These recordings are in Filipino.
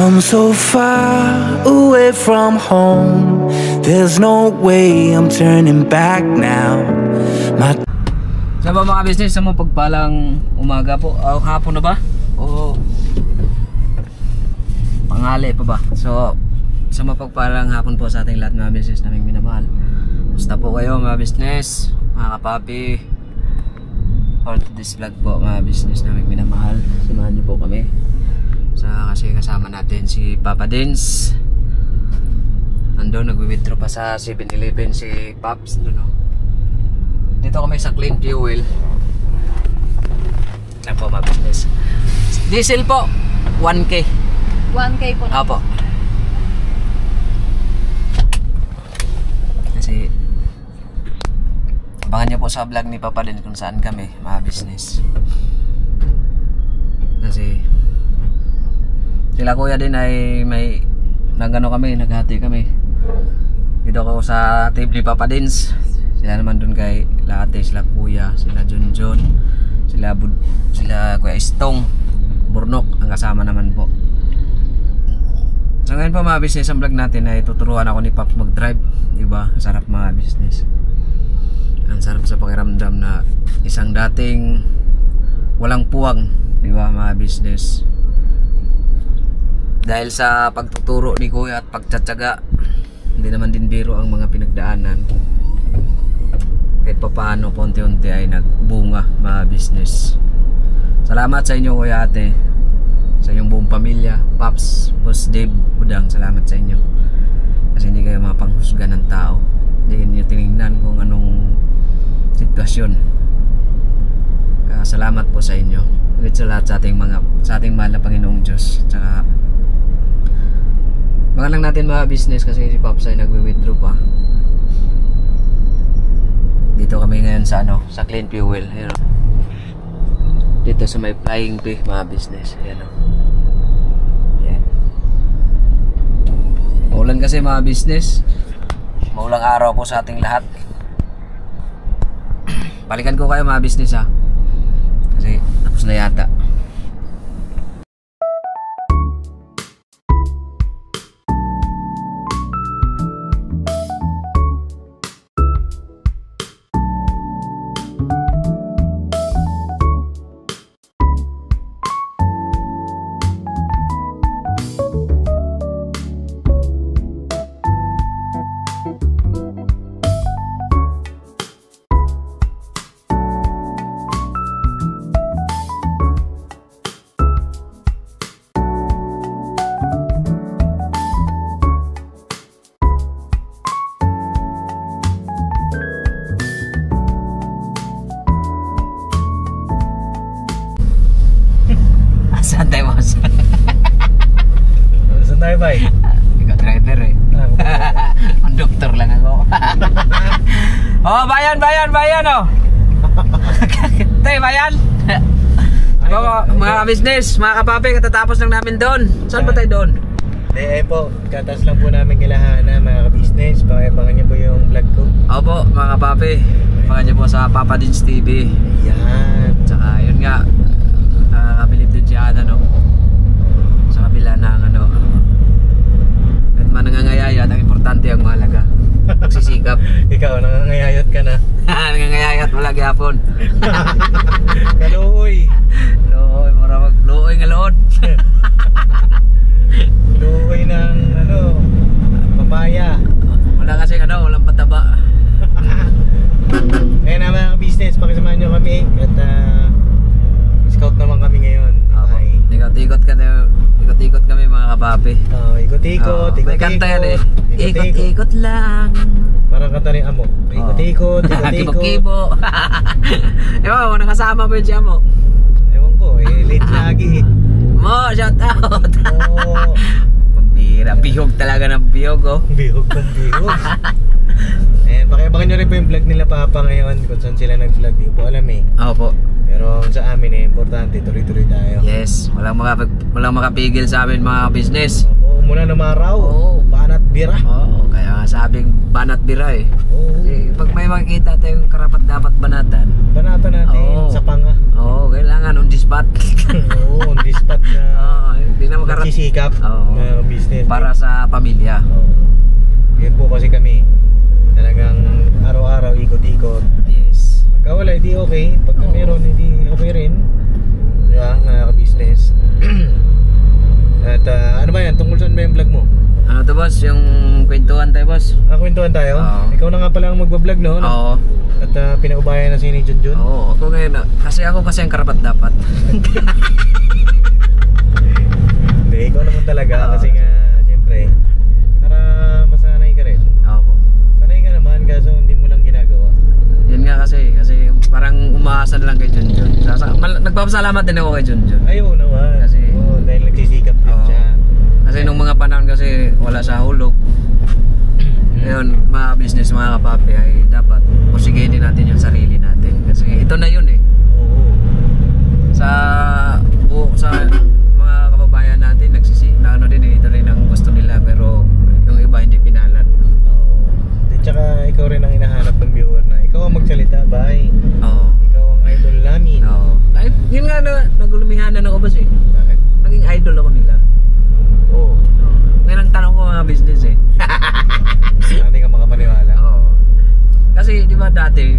come so far away from home. There's no way I'm turning back now. Sa ba mga business, sa mga pagpalang umaga po, o hapon na ba? O panghali pa ba? So, sa mga pagpalang hapon po sa ating lahat mga business naming minamahal. Basta po kayo mga business, mga kapapi. For this vlog po mga business naming minamahal. Samahan niyo po kami. Kasi kasama natin si Papa Dins. Nandun, nag-withdraw pa sa 7-Eleven si Pops. Dito kami sa Clean Fuel. Yan po mga business. Diesel po 1K. 1K po na. Apo. Kasi abangan nyo po sa vlog ni Papa Dins kung saan kami mga business. Kasi sila kuya din ay may naghati kami dito ako sa table ni Papa Dins. Sila naman dun kay Late, sila kuya, sila Junjun, sila kuya Istong, Burnok ang kasama naman po. So ngayon po mga business, ang vlog natin ay tuturuan ako ni Pops mag-drive. Diba? Ang sarap mga business. Ang sarap sa pakiramdam na isang dating walang puwang, diba mga business. Dahil sa pagtuturo ni kuya at pagtsatsaga, hindi naman din biro ang mga pinagdaanan. Kahit pa paano, konti-unti ay nagbunga mga business. Salamat sa inyo kuya ate, sa inyong buong pamilya, Pops, Boss Dave, Udang, salamat sa inyo. Kasi hindi kayo mapanghusga ng tao. Hindi niyo tinignan kung anong sitwasyon. Salamat po sa inyo. Ulit sa lahat sa ating mahal na Panginoong Diyos. Tsaka baka lang natin mga business kasi si Pops ay nagwi-withdraw pa. Dito kami ngayon sa sa Clean Fuel. Dito sa may Flying P mga business. Ayan. Maulan kasi mga business. Maulang araw po sa ating lahat. Balikan ko kayo mga business ha. Kasi tapos na yata. Saan tayo mo? Saan tayo ba? Ikaw driver eh. Conductor lang ako. Oh, bayan oh. Tay, bayan. Mga business, mga kapapi, katatapos lang namin doon. Saan ba tayo doon? Po, katas lang po namin kilahana mga business. Pakiabangan niyo po yung vlog ko. Opo, mga kapapi, abangan niyo po sa Papa Dins TV. Yan. Tsaka yun nga, nakakabilib din si Ana sa kabila ng at manangangayayat, ang importante ang mahalaga. Magsisikap. Ikaw, nangangayayat ka na. Nangangayayat wala gyapon. Kaluoy. Luoy, mura magluoy nga lood. Luoy ng papaya. Wala kasi walang pataba. Ngayon na mga business, pakisamahan nyo kami. At scout naman kami ngayon. Okay. Ikot-ikot kami mga kapapi. Ikot-ikot. May kanta yan eh. Ikot-ikot lang. Parang kanta rin Amo. Ikot-ikot. Kibo-kibo. Ewan ko, nakasama mo yung siya mo. Ewan ko, late lagi. Mo, shout out. Oo. Pambira, bihog talaga ng bihog oh. Bihog ng bihog. Ayan, pakiabangan nyo rin po yung vlog nila Papa ngayon. Kung saan sila nag-vlog, di po alam eh. Opo. Pero sa amin importante, tuloy-tuloy tayo. Yes, walang makapigil sa amin mga business. Opo, mula ng araw, banat bira. Oo, kaya nga sabing banat bira eh. Oo. Kasi pag may makikita tayong karapat dapat banatan. Banatan natin Oo. sa panga. Oo, kailangan on the spot. Oo, on the spot na Oo, hindi na makarap. nagsisikap Oo. na business. Para sa pamilya. Oo. Yan po kasi kami. Talagang araw-araw ikot-ikot. Yes. Pagka wala, hindi okay. Pagka Oo. meron, hindi okay rin. Diba, mga ka-business. At ano ba yan? Tungkol saan ba yung vlog mo? Ano to boss, yung kwentuhan tayo boss? Kwentuhan tayo? Oo. Ikaw na nga pala ang magbablog, no? Oo. At pinaubayan na si ni Junjun. Oo, ako ngayon, kasi ako kasi ang karapat dapat. Hindi, ikaw naman talaga. Oo. Kasi nga, siyempre, para masanay ka rin. Oo. Sanay ka naman, kaso hindi mo lang ginagawa. Yun nga kasi parang umaasa lang kay Junjun. Nagpapasalamat din ako kay Junjun. Ayaw naman. Kasi- Oo, dahil nagsisikap din Oo. siya. Kasi nung mga panahon kasi wala sa hulog. Ngayon, mga business, mga kapapi ay dapat pusigin din natin yung sarili natin. Kasi ito na yun eh. Oo. Sa mga kababayan natin, na ano din eh, ito rin ang gusto nila pero yung iba hindi pinalat. Oo. At saka ikaw rin ang hinahanap ng viewer na ikaw ang magsalita, bye. Oo. Ikaw ang idol namin. Oo. Ay, yun nga nagulumihanan ako boss eh. Bakit? Naging idol ako nila. Oo. Ngayon ang tanong ko mga business eh. Hindi ka makapaniwala. Oo. Kasi di ba dati,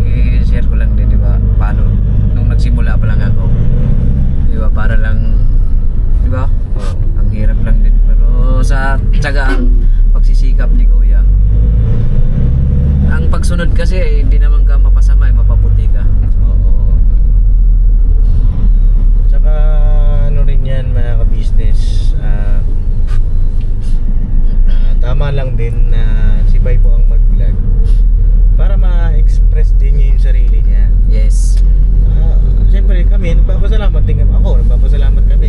i-share ko lang din di ba, paano nung nagsimula pa lang ako. Di ba para lang, di ba? Oo. Ang hirap lang din pero sa tiyagaan pagsisikap ni Kuya. Ang pagsunod kasi hindi naman ka mapasama, mapaputi ka. Oo. Tsaka ano rin yan mga ka-business, tama lang din na si Bay po ang mag-vlog para ma-express din niya yung sarili niya. Yes. Siyempre kami, nagpapasalamat din ako, nagpapasalamat kami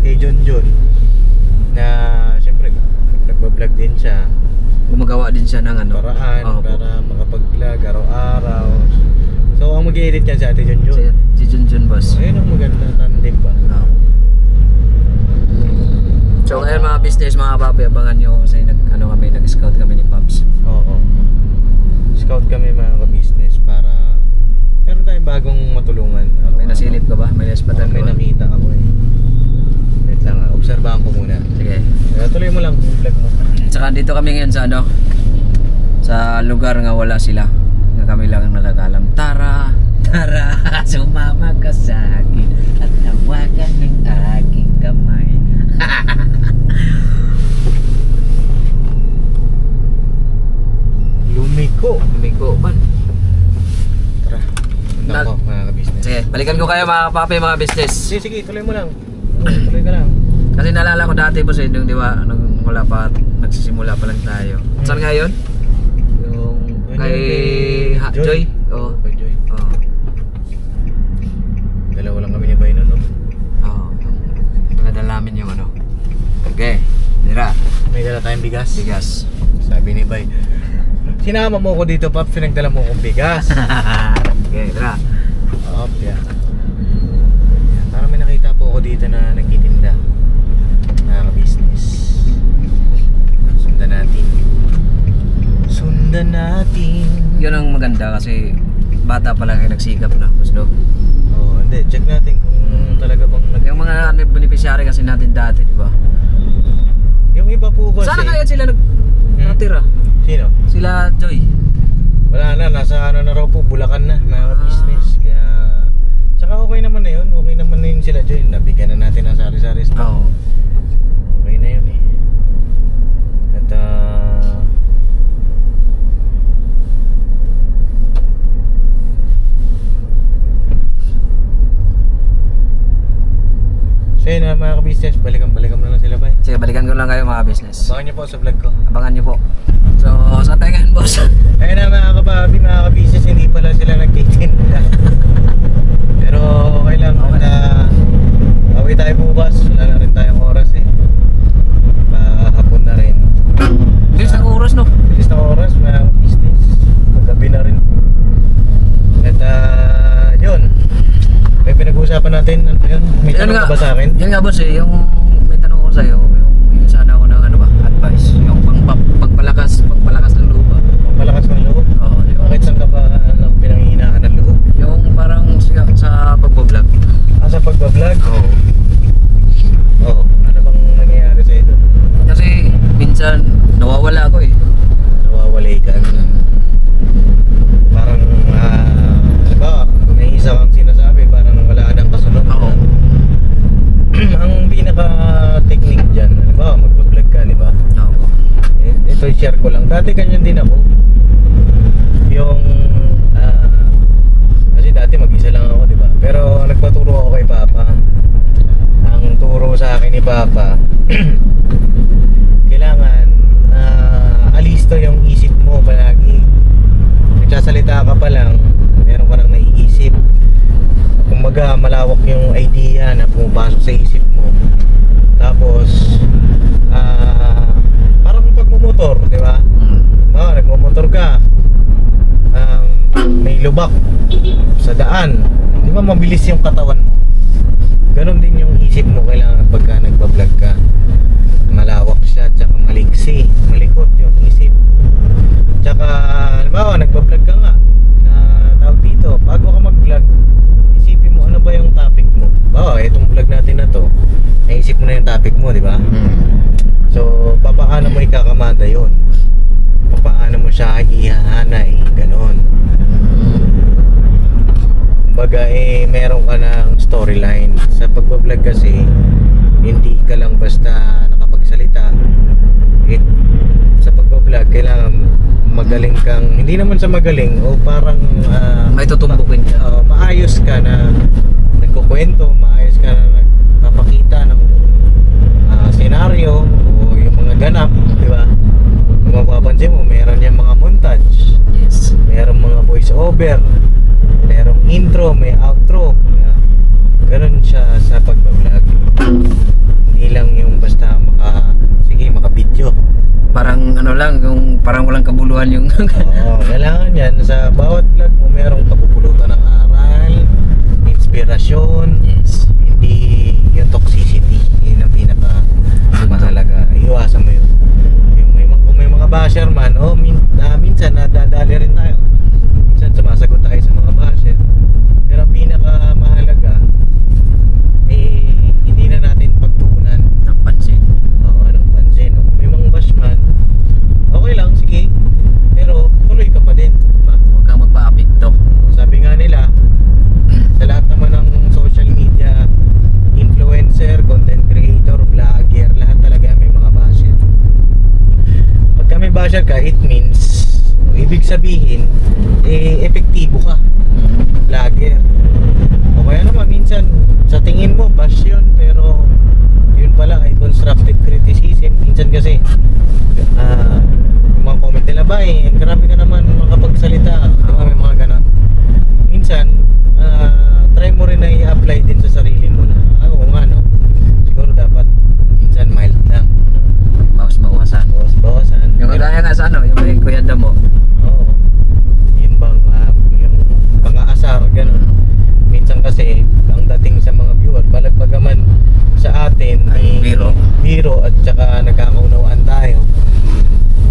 kay Junjun na siyempre nagpa-vlog din siya. Gumagawa din siya ng ano, Paraan Oo po. para makapag-vlog araw-araw. So ang mag-i-edit niya si Ate Si, Junjun. si Junjun boss. Ayun ang maganda, tandem ba? Oo. So ngayon mga business, mga papi, abangan nyo kasi nag-scout kami ni Pops. Oo. Scout kami mga ka-business para meron tayong bagong matulungan. May nasilip ka ba? May naspatan ka May ba? nakita ako eh. Wait lang obserbahan ko muna. Sige. Tuloy mo lang yung vlog mo. Tsaka dito kami ngayon sa ano, sa lugar nga wala sila. Na kami lang ang nakakalam. Tara, tara, sumama ka sa akin at tawagan ng aking kamay. Lumiko man. Tara. Punta Nag- ko mga ka-business. Sige, balikan ko kayo mga papi, mga business. Sige, tuloy mo lang. Tuloy ka lang. Kasi naalala ko dati po sa nung di ba, nung wala pa, nagsisimula pa lang tayo. Saan nga yun? Yung kay Joy? Oo. Kay Joy. Oo. Dalawa lang kami ni Bay nun, no? Oo. Nagadala namin yung ano. Okay. Tira. May dala tayong bigas. Bigas. Sabi ni Bay, sinama mo ko dito, Pap, pinagdala mo kong bigas. Okay, tira. Yeah. Parang may nakita po ako dito na nagtitinda. Nakaka-business. Sundan natin. Sundan natin. Yun ang maganda kasi bata pa lang ay nagsikap na. Gusto. Oh, hindi. Check natin kung talaga bang Yung mga beneficiary kasi natin dati, di ba? Yung iba po kasi... Sana kaya sila natira? Sino? Sila Joy. Wala na. Nasa ano na raw po. Bulacan na. Nakaka-business. Kaya... Tsaka okay naman na yun. Okay naman na yun sila, Joy. Nabigyan na natin ng sari-sari stock. Oo. Okay na yun eh. At so yun mga ka-business, balikan mo na lang sila ba? Sige, balikan ko lang kayo mga business. Abangan nyo po sa vlog ko. Abangan nyo po. So, saan tayo ngayon, boss? Ayun na mga kapabi, mga ka-business, hindi pala sila nagtitinda. Pero okay lang. Okay. At bawi tayo bukas. Wala na rin tayong oras eh. Hapon na rin. Bilis ng oras, no? Bilis na oras, mga ka-business. Paggabi na rin. At yun. May pinag-uusapan natin. Ano yun? May tanong ka ba sa akin? Yan nga, boss eh. Yung may tanong ko sa'yo, yung sana ako ng ano ba, advice. Yung pagpalakas ng loob ba? Pagpalakas ng loob. nawawala ako eh. nawawalay ka. Parang, diba, may isa kang sinasabi, parang wala ka ng kasunod. Oo. Ang pinaka-technique dyan, diba, mag-vlog ka, diba? Oo. Ito i-share ko lang. Dati ganyan din ako. Yung kasi dati mag-isa lang ako, diba? Pero nagpaturo ako kay Papa. Ang turo sa akin ni Papa, kailangan alisto yung isip mo palagi. Nagsasalita ka pa lang, meron ka nang naiisip. Kumbaga malawak yung idea na pumapasok sa isip mo. Tapos parang pagmumotor, di ba? Nagmumotor ka, may lubak sa daan, di ba mabilis yung katawan mo? Ganon din yung isip mo, kailangan pagka nagbablog ka, malawak siya, tsaka maliksi, malikot yung isip. Tsaka, halimbawa, nagbablog ka nga, tawag dito, bago ka mag-vlog, isipin mo ano ba yung topic mo. Itong vlog natin na to, naisip mo na yung topic mo, di ba? So, papaano mo ikakamada yun? Papaano mo siya ihahanay? Ganon. Kumbaga, meron ka ng storyline. Sa pagbablog kasi, hindi ka lang basta nakapagsalita. Sa pagbablog, kailangan magaling kang, hindi naman sa magaling, o parang May tutumbukin ka. maayos ka na nagkukwento, maayos ka na nagpapakita ng senaryo o yung mga ganap, di ba? Kung mapapansin mo, meron yung mga montage, Yes. meron mga voice over, merong intro, may outro. Ganun siya sa pagbablog. Hindi lang yung basta maka-video. Parang ano lang, yung parang walang kabuluhan yung Oo, kailangan yan. Sa bawat vlog mo, merong kapupulutan ng aral, inspirasyon. Yes. Hindi yung toxicity. Yun ang pinaka mahalaga. Iwasan mo yun. Kung may mga basher man, minsan nadadali rin tayo. Minsan sumasagot tayo sa mga basher. Pero ang pinaka mahalaga, hindi na natin pagtuunan ng pansin. ng pansin. Kung may mga bashman, okay lang, sige. Pero tuloy ka pa din, diba? Huwag kang magpa-apekto. Sabi nga nila, sa lahat naman ng social media, influencer, content creator, vlogger, lahat talaga may mga basher. Pagka may basher ka, it means, ibig sabihin, epektibo ka, vlogger. O kaya naman, minsan, sa tingin mo, bash yun, pero yun pala ay constructive criticism. Minsan kasi, yung mga comment nila, grabe ka naman makapagsalita, di ba, may mga ganon. Minsan, try mo rin na i-apply din sa sarili mo na, oo nga, no, siguro dapat minsan mild lang, Bawas-bawasan. bawasan. Yung kaya nga sa ano, yung may Kuya Damo. Oo, yung bang yung pang-aasar, ganon. Minsan kasi ang dating sa mga viewer, bagaman sa atin Ay, biro at saka nagkakaunawaan tayo,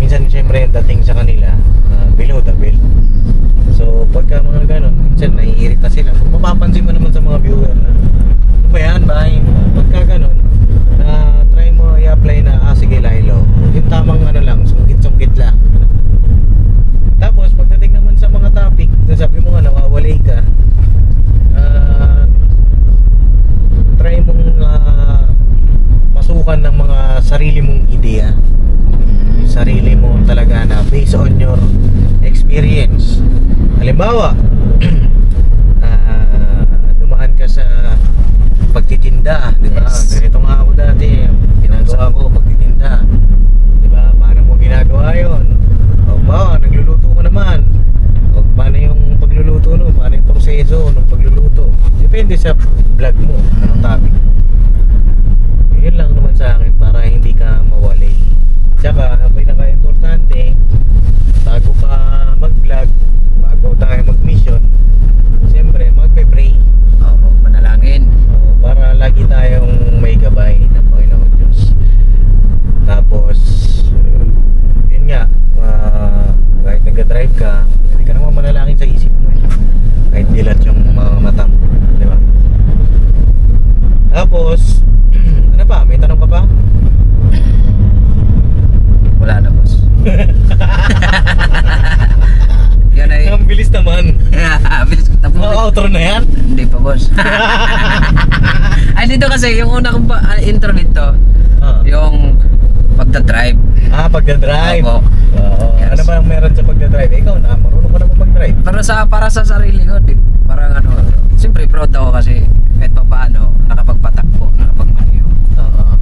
minsan syempre yung dating sa kanila below the belt. So pagka mga ganon, minsan naiirita sila. Kung mapapansin mo naman sa mga viewer na ano ba yan, pagka ganon, try mo i-apply na sige Lilo, yung tamang ano lang, sungkit-sungkit lang. Tapos pagdating naman sa mga topic, sabi mo nga nawawalay ka, try mong pasukan ng mga sarili mong ideya, yung sarili mo talaga na based on your experience. Halimbawa, dumaan ka sa pagtitinda, di ba? Yes. Ganito nga ako dati, ginagawa ko pagtitinda, di ba? Paano mo ginagawa yun? O ba, nagluluto ko naman. O paano yung pagluluto no? Paano yung proseso ng pagluluto? Depende sa vlog mo, anong topic. Yun lang naman sa akin para hindi ka mawalay. Tsaka, ang pinaka-importante, bago ka mag-vlog, bago tayo mag-mission, siyempre magpe-pray. Oo, manalangin. Para lagi tayong may gabay ng Panginoon Diyos. Tapos, yun nga, kahit nag-drive ka, hindi ka naman manalangin sa isip mo. Kahit dilat yung mga mata mo, di ba? Tapos, ano pa? May tanong ka pa? Wala na, boss. outro na yan? Hindi pa, boss. Ay, dito kasi, yung una kong intro dito, yung pagdadrive. Pagdadrive. Opo. Oo. Yes. Ano ba ang meron sa pagdadrive? Ikaw na, marunong ka na mag-drive. Para sa sarili ko, parang ano, siyempre proud ako kasi kahit pa paano, nakapagpatakbo, nakapagmaniho. Oo.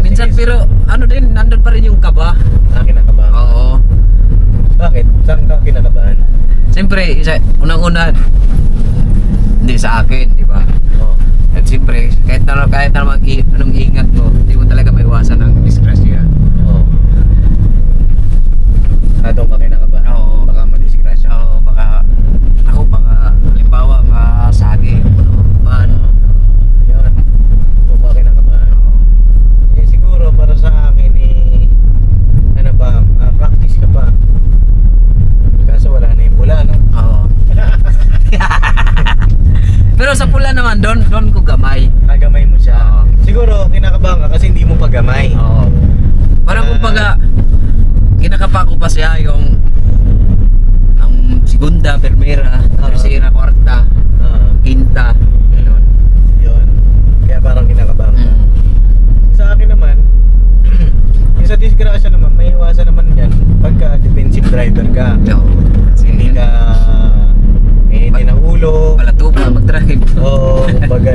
Minsan pero, ano din, nandun pa rin yung kaba. Kinakabahan. Oo. Bakit? Saan ka kinakabahan? Siyempre, unang-una, hindi sa akin, di ba? Oo. At siyempre, kahit na anong ingat mo, hindi mo talaga maiwasan ang disgrasya. Oo. Doon ka kinakabahan? Oo. Baka madisgrasya. Oo, baka halimbawa, masagi, Yun. Doon ka kinakabahan. Siguro para sa akin ano ba, practice ka pa. Kaso wala na yung pula, no? Oo. Pero sa pula naman, doon ko gamay. Gamay mo siya. Oo. Siguro kinakabahan ka kasi hindi mo pa gamay. Oo. Parang kumbaga, kinakapa ko pa siya yung ang segunda, primera, tercera, kwarta, quinta, gano'n. Yun. Kaya parang kinakabahan ka. Sa akin naman, yung sa disgrasya naman, may iwasan naman yan pagka defensive driver ka. Oo. Hindi ka ng ulo. Palatuba, mag-drive. Oo, kumbaga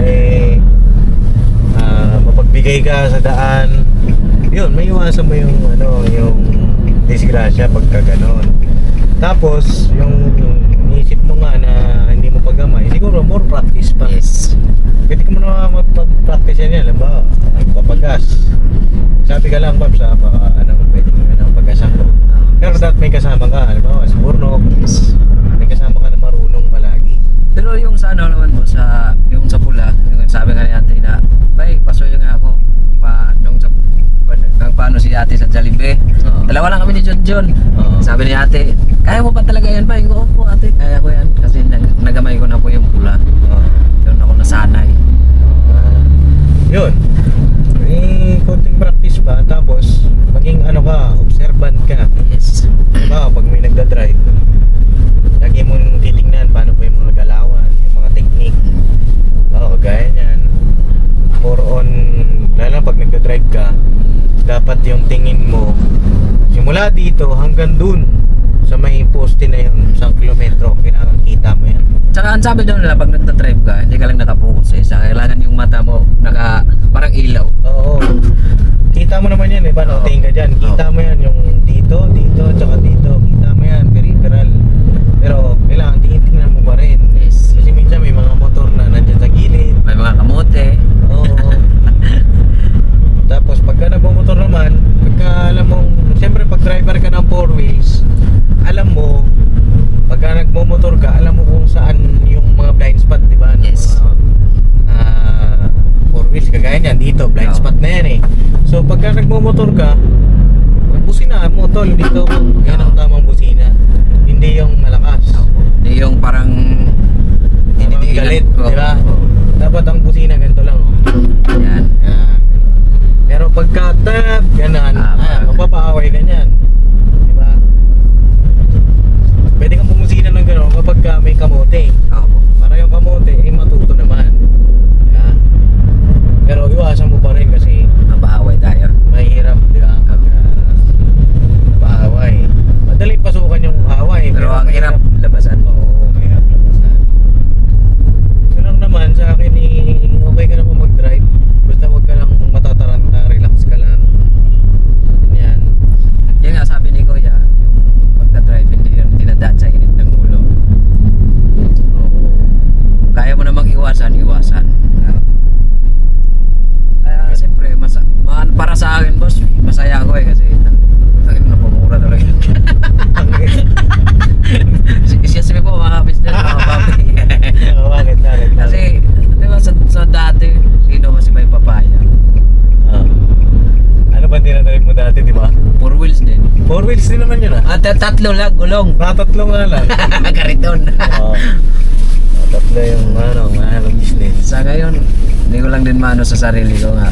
mapagbigay ka sa daan. Yun, may iwasan mo yung yung disgrasya pagka ganon. Tapos, yung iisip mo nga na hindi mo pagamay, siguro more practice pa. Yes. Pwede ka mo na magpa-practice yan. Alam ba, papagas. Sabi ka lang, Bob, sa pwede ka paggasan ko. Pero dapat may kasama ka, alam ba, sa burnok. Yes. May kasama ka na marunong palagi. Pero yung sa ano naman mo, yung sa pula, yung sabi nga ni ate na, bay, pasuyo nga ako. Paano si ate sa Jollibee. Dalawa lang kami ni John. Sabi ni ate, kaya mo pa talaga yan ba? Yung po ate, kaya ko yan. Kasi nagamay ko na po yung pula. Doon ako nasanay. Yun. May konting practice pa. Tapos, maging observant ka. Yes. Diba, pag may nagdadrive, lagi mong titingnan paano pa yung mga galawan, yung mga technique. Kagaya niyan. More on, lalo pag nagdadrive ka, dapat yung tingin mo simula dito hanggang dun sa may poste na yun, 1 kilometro, kailangan kita mo yan. Tsaka ang sabi doon nila, pag nagdadrive ka, hindi ka lang nakapokus sa isa. Kailangan yung mata mo, parang ilaw. Oo. Kita mo naman yan, paano? Tingin ka dyan, kita mo yan yung dito, tsaka dito. Kita mo yan, peripheral. Pero kailangan tingin-tingnan mo pa rin. Yes. Kasi minsan may mga motor na nandyan sa gilid. May mga kamote. Oo. Tapos pagka nagmumotor naman, pagka alam mo, siyempre pag driver ka ng 4 wheels, alam mo, pagka nagmumotor ka, alam mo kung saan yung mga blind spot, di ba? Yes. 4 wheels, kagaya niyan, dito, blind spot na yan eh. So pagka nagmumotor ka, busina mo, tol, dito, yan ang tamang busina. Hindi yung malakas. Hindi yung parang galit, di ba? Dapat ang busina ganito lang. Yan. Pero pagka ganan, mapapaaway ka niyan. Di ba? Pwede kang pumusina ng gano'n kapag may kamote. Para yung kamote ay matuto naman. Yeah. Pero iwasan mo pa rin kasi mapaaway tayo. mahirap, di ba? Pag napaaway. Madaling pasukan yung away. Pero ang hirap labasan. Oo, mahirap labasan. So lang naman sa akin okay ka naman mag-drive. Basta huwag ka lang matataranta, relax ka lang. Yan. Yan nga sabi ni Kuya, yung pagdadrive hindi yun dinadaan sa init ng ulo. Oo. Kaya mo namang iwasan. Siyempre, para sa akin boss, masaya ako kasi napamura talaga yun. Excuse me po mga business, mga papi. Bakit? Kasi, di ba sa dati, sino kasi may papaya? Ano ba tinatawag mo dati, di ba? 4 wheels din. 4 wheels din naman yun At tatlo lang, gulong. Tatlo nga lang. Kariton. Oo. Tatlo yung mahalong business. Sa ngayon, hindi ko lang din maano sa sarili ko nga.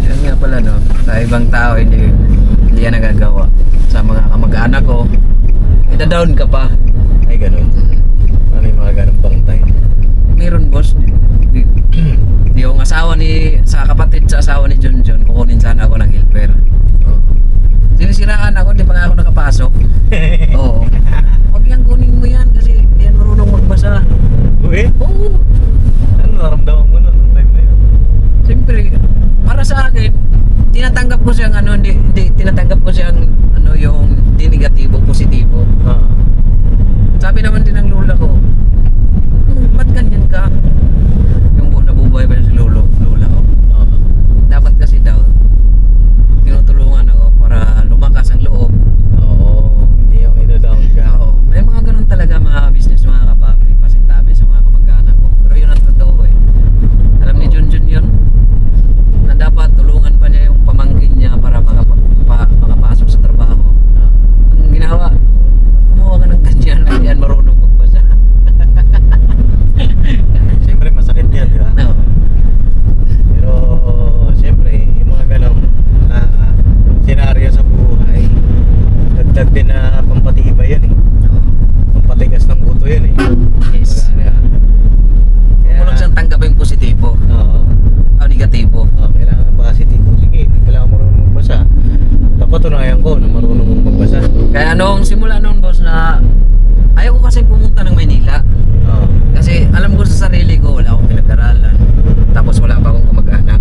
Yan nga pala no, sa ibang tao hindi yan nagagawa. Sa mga kamag-anak ko, ita-down ka pa. Ay ganun. Ano yung mga ganong bangtay. Meron boss. Yung asawa sa kapatid sa asawa ni Junjun, kukunin sana ako ng helper. Oh. Sinisiraan ako, hindi pa nga ako nakapasok. Oo. Huwag yan, kunin mo yan kasi hindi yan marunong magbasa. Uy, Oo. ano naramdaman mo nun nung time na yun? Siyempre, para sa akin, tinatanggap ko siyang hindi tinatanggap ko siyang yung di negatibo, positibo. Ah. Sabi naman din ng lola ko, ba't ganyan ka? Yung nabubuhay pa si lola ko. Ah. Dapat kasi daw, tinutulungan ako para lumakas ang loob. Oo, hindi yung ito-down ka. Oo. May mga ganun talaga mga business, mga kapapi, pasintabi sa mga kamag-anak ko. Pero yun ang totoo eh. Alam ni Junjun yun, na dapat tulungan pa niya yung pamangkin niya para makapasok sa trabaho. Ang ginawa, kumuha ka ng ganyan, hindi yan marunong magbasa. Siyempre masakit yan, di ba? Oo. Pero siyempre, yung mga ganong senaryo sa buhay, dagdag din na pampatibay yun eh. Pampatigas ng buto yun eh. Yes. Kaya, Kung lang siyang tanggapin positibo oo. o negatibo. Kailangan positive. Sige, kailangan marunong magbasa. Napatunayan ko na marunong mong magbasa. Kaya simula noon boss na ayaw ko kasi pumunta ng Maynila. Oo. Kasi alam ko sa sarili ko, wala akong pinag-aralan. Tapos wala pa akong kamag-anak.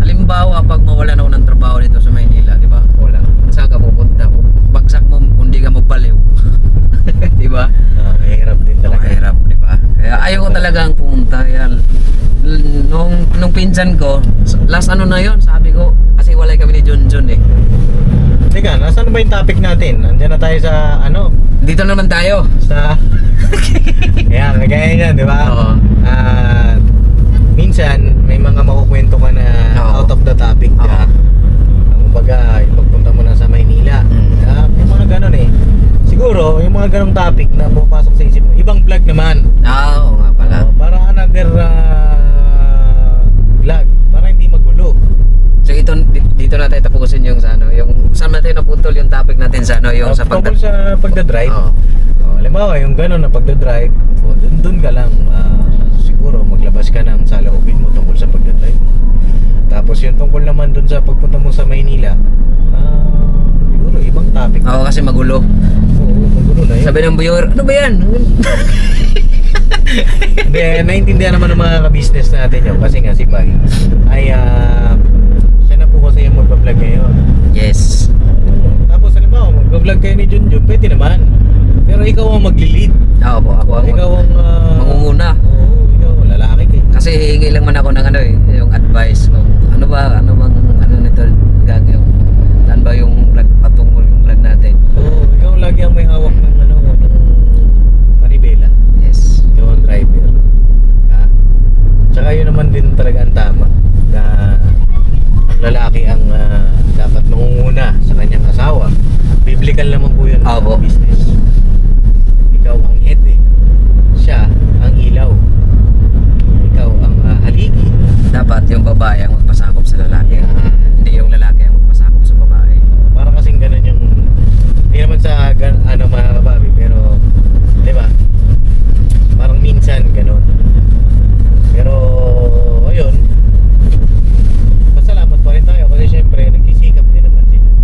Halimbawa, pag mawalan ako ng trabaho dito sa Maynila, di ba? Wala. Saan ka pupunta? Bagsak mo, kung di ka magbaliw. Di ba? Mahirap din talaga. Mahirap, di ba? Kaya ayaw ko talagang pumunta. Kaya, nung pinsan ko, last na yun, sabi ko, kasi walay kami ni Junjun eh. Teka, nasaan ba yung topic natin? Nandiyan na tayo sa Dito naman tayo. sa kaya kagaya niyan, di ba? Oo. Minsan may mga makukwento ka na Oo. out of the topic ka. Kumbaga, yung pagpunta mo na sa Maynila. May mga ganon eh. Siguro, yung mga ganong topic na pupasok sa isip mo, ibang vlog naman. Oo nga pala. Para another vlog, para hindi magulo. So dito na tayo tapusin yung yung saan natin naputol yung topic natin sa yung sa tungkol sa pagdadrive. Oo. Halimbawa, yung gano'n na pagdadrive, dun ka lang, siguro maglabas ka ng saloobin mo tungkol sa pagdadrive. Tapos yung tungkol naman dun sa pagpunta mo sa Maynila, siguro ibang topic. Oo, kasi magulo. Oo, magulo na yun. Sabi ng viewer, ano ba yan? Hindi, naiintindihan naman ng mga ka-business natin yun. Kasi nga si Pai ay siya na po kasi yung mag-vlog ngayon. Yes. Tapos halimbawa, mag-vlog kayo ni Junjun, pwede naman. Pero ikaw ang magli-lead. Oo po, ako ang Ikaw ang mangunguna. Oo, ikaw, lalaki ka. Kasi hihingi lang man ako ng yung advice kung ano bang nito gagawin. Saan ba yung patungo yung vlog natin? Oo, ikaw lagi ang may hawak ng ng manibela. Yes. Ikaw ang driver. Tsaka yun naman din talaga ang tama na lalaki ang dapat mangunguna sa kanyang asawa. Biblical naman po yun Opo. ang business. Ikaw ang head eh. Siya ang ilaw. Ikaw ang haligi. Dapat yung babae ang magpasakop sa lalaki. Hindi yung lalaki ang magpasakop sa babae. Parang kasing ganun yung hindi naman sa mga kababi, pero di ba? Parang minsan ganun. Pero ayun, pasalamat pa rin tayo kasi syempre nagsisikap din naman si Jun.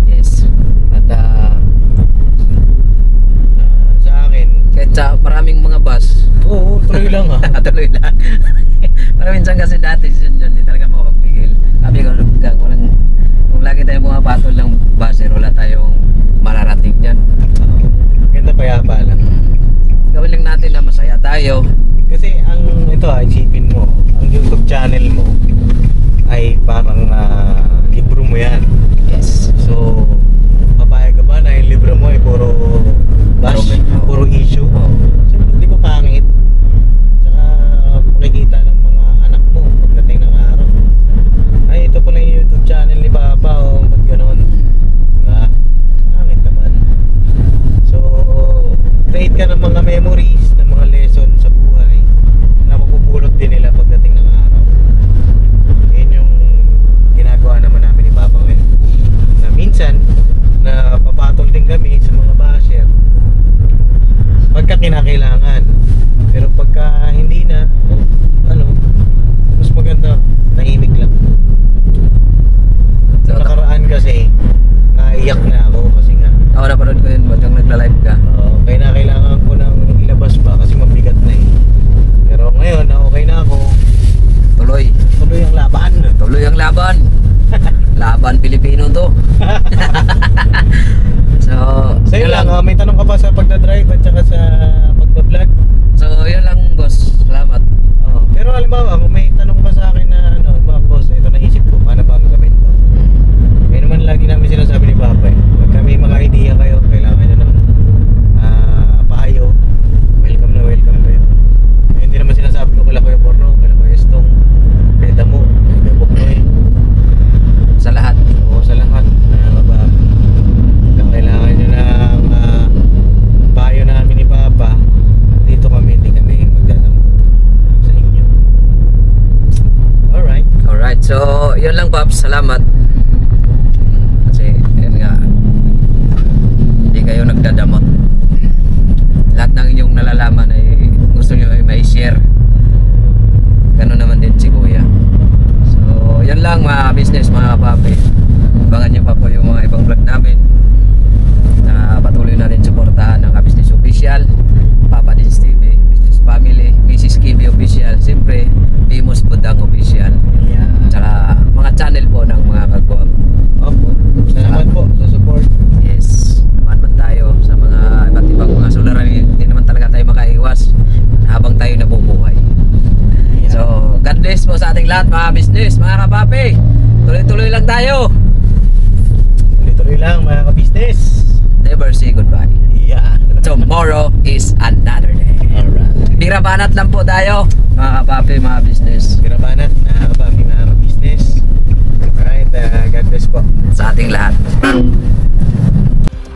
Yes. At sa akin, Kahit sa maraming mga bus, oo, tuloy lang ha. tuloy lang. Pero minsan kasi dati yun, di talaga makapagpigil. Sabi ko, kung lagi tayo pumapatol ng buzzer, wala tayong mararating dyan. Ganda payapa lang. Gawin lang natin na masaya tayo. Kasi isipin mo, ang YouTube channel mo ay parang libro mo yan. Yes. So, papayag ka ba na yung libro mo ay puro bash, puro issue? Siyempre, di ba pangit? Tsaka, makikita ng mga anak mo pagdating ng araw. Ay, ito pala yung YouTube channel ni Papa, ba't gano'n? Diba? Pangit naman. So, create ka ng mga memories, ng mga lessons sa buhay na mapupulot din nila pagdating ng araw. Yun yung ginagawa naman namin ni Papa ngayon. kinakailangan. Pero pagka hindi na, ano, mas maganda, tahimik lang. Sa nakaraan kasi, naiyak na ako kasi nga. Ako napanood ko yun, bagang nagla-live ka. Kaya na kailangan ko nang ilabas pa kasi mabigat na eh. Pero ngayon, na okay na ako. Tuloy. Tuloy ang laban. Tuloy ang laban. Laban Pilipino to. So, Sa'yo lang, may tanong ka pa sa pagdadrive at saka sa pagbablog? So, yun lang boss. Salamat. Pero halimbawa, kung may tanong ka sa akin na ano, boss, ito naisip ko, paano ba ang gawin ko? Kaya naman lagi namin sinasabi ni Papa eh. Pagka may mga idea kayo, kailangan nyo ng payo, welcome na welcome kayo. Hindi naman sinasabi ko kala Kuya Porno, kala Kuya Estong, kaya Damo, kaya Kuya Buknoy. Sa lahat. Oo, sa lahat. Kung kailangan nyo ng payo namin ni Papa, dito kami, hindi kami magdadamo sa inyo. Alright. Alright. So, yun lang Paps. Salamat. Kasi, yun nga. Hindi kayo nagdadamot. Lahat ng inyong nalalaman ay gusto nyo ay may share. Ganun naman din si Kuya. So, yan lang mga business, mga kapapi. Abangan nyo pa po yung mga ibang vlog namin na patuloy natin suportahan ng Business Official, Papa Dins TV, Business Family, Mrs. Kibi Official, siyempre Dimos Budang Official. Tsaka mga channel po ng mga kagwag. Opo. Salamat po sa support. Yes, naman tayo sa mga iba't ibang mga suliranin. Hindi naman talaga tayo makaiwas habang tayo nabubuhay. So, God bless po sa ating lahat mga business, mga kapapi. Tuloy-tuloy lang tayo. Tuloy-tuloy lang mga ka-business. Never say goodbye. Yeah. Tomorrow is another day. Alright. Bira banat lang po tayo, mga kapapi, mga business. Kirabanat na kabami mga ka-business. Alright, God bless po. Sa ating lahat.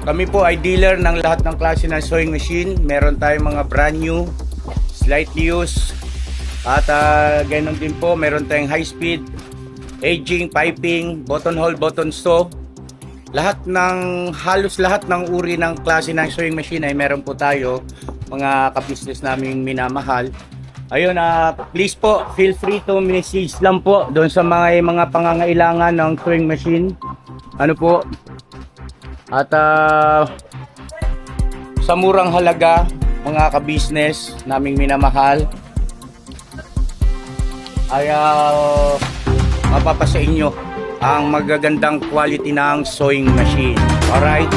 Kami po ay dealer ng lahat ng klase ng sewing machine. Meron tayong mga brand new, slightly used, at ganoon din po, meron tayong high speed, aging, piping, button hole, button sew. Halos lahat ng uri ng klase ng sewing machine ay meron po tayo, mga ka-business naming minamahal. Ayun, please po, feel free to message lang po doon sa mga pangangailangan ng sewing machine. Ano po? At sa murang halaga, mga ka-business naming minamahal, ay mapapasa inyo ang magagandang quality ng sewing machine. Alright?